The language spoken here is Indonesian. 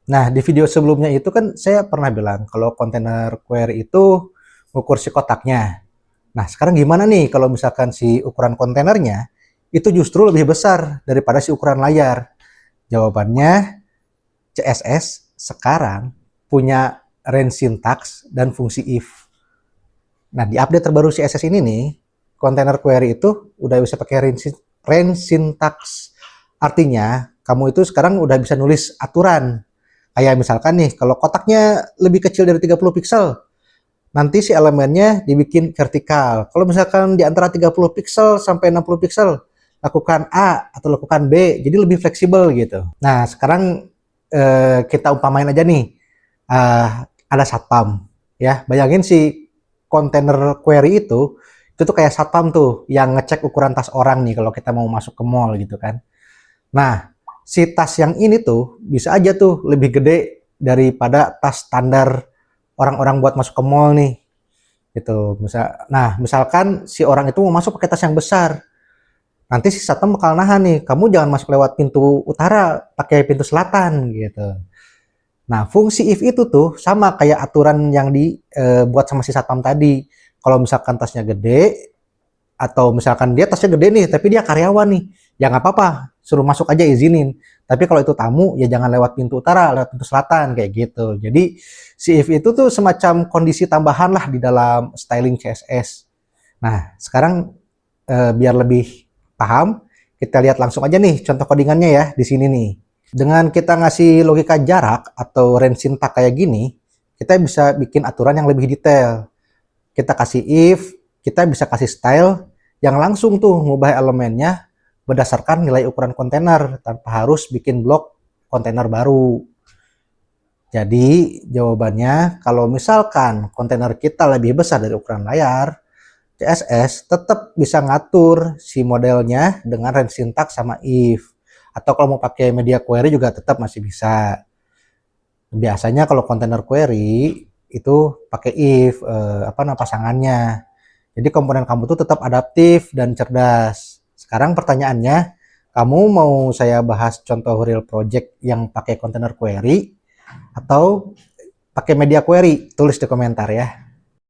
Nah, di video sebelumnya itu kan saya pernah bilang kalau kontainer query itu ukur si kotaknya. Nah, sekarang gimana nih kalau misalkan si ukuran kontainernya itu justru lebih besar daripada si ukuran layar? Jawabannya, CSS sekarang punya range syntax dan fungsi if. Nah, di update terbaru CSS ini nih, container query itu udah bisa pakai range syntax. Artinya, kamu itu sekarang udah bisa nulis aturan. Kayak misalkan nih, kalau kotaknya lebih kecil dari 30 pixel, nanti si elemennya dibikin vertikal. Kalau misalkan di antara 30 pixel sampai 60 pixel, lakukan A atau lakukan B, jadi lebih fleksibel gitu. Nah, sekarang kita umpamain aja nih, eh, ada satpam. Ya, bayangin si kontainer query itu tuh kayak satpam tuh, yang ngecek ukuran tas orang nih kalau kita mau masuk ke mall gitu kan. Nah, si tas yang ini tuh bisa aja tuh lebih gede daripada tas standar orang-orang buat masuk ke mall nih gitu. Misalkan si orang itu mau masuk pakai tas yang besar, nanti si satpam bakal nahan nih, kamu jangan masuk lewat pintu utara, pakai pintu selatan gitu. Nah, fungsi if itu tuh sama kayak aturan yang dibuat sama si satpam tadi. Kalau misalkan tasnya gede, atau misalkan dia tasnya gede nih, tapi dia karyawan nih, ya nggak apa-apa, suruh masuk aja izinin. Tapi kalau itu tamu, ya jangan lewat pintu utara, lewat pintu selatan, kayak gitu. Jadi, si if itu tuh semacam kondisi tambahan lah di dalam styling CSS. Nah, sekarang biar lebih paham, kita lihat langsung aja nih contoh codingannya ya di sini nih. Dengan kita ngasih logika jarak atau range syntax kayak gini, kita bisa bikin aturan yang lebih detail. Kita kasih if, kita bisa kasih style yang langsung tuh ngubah elemennya berdasarkan nilai ukuran kontainer tanpa harus bikin blok kontainer baru. Jadi jawabannya, kalau misalkan kontainer kita lebih besar dari ukuran layar, CSS tetap bisa ngatur si modelnya dengan range syntax sama if. Atau kalau mau pakai media query juga tetap masih bisa. Biasanya kalau kontainer query itu pakai if, pasangannya. Jadi komponen kamu tuh tetap adaptif dan cerdas. Sekarang pertanyaannya, kamu mau saya bahas contoh real project yang pakai container query atau pakai media query? Tulis di komentar ya.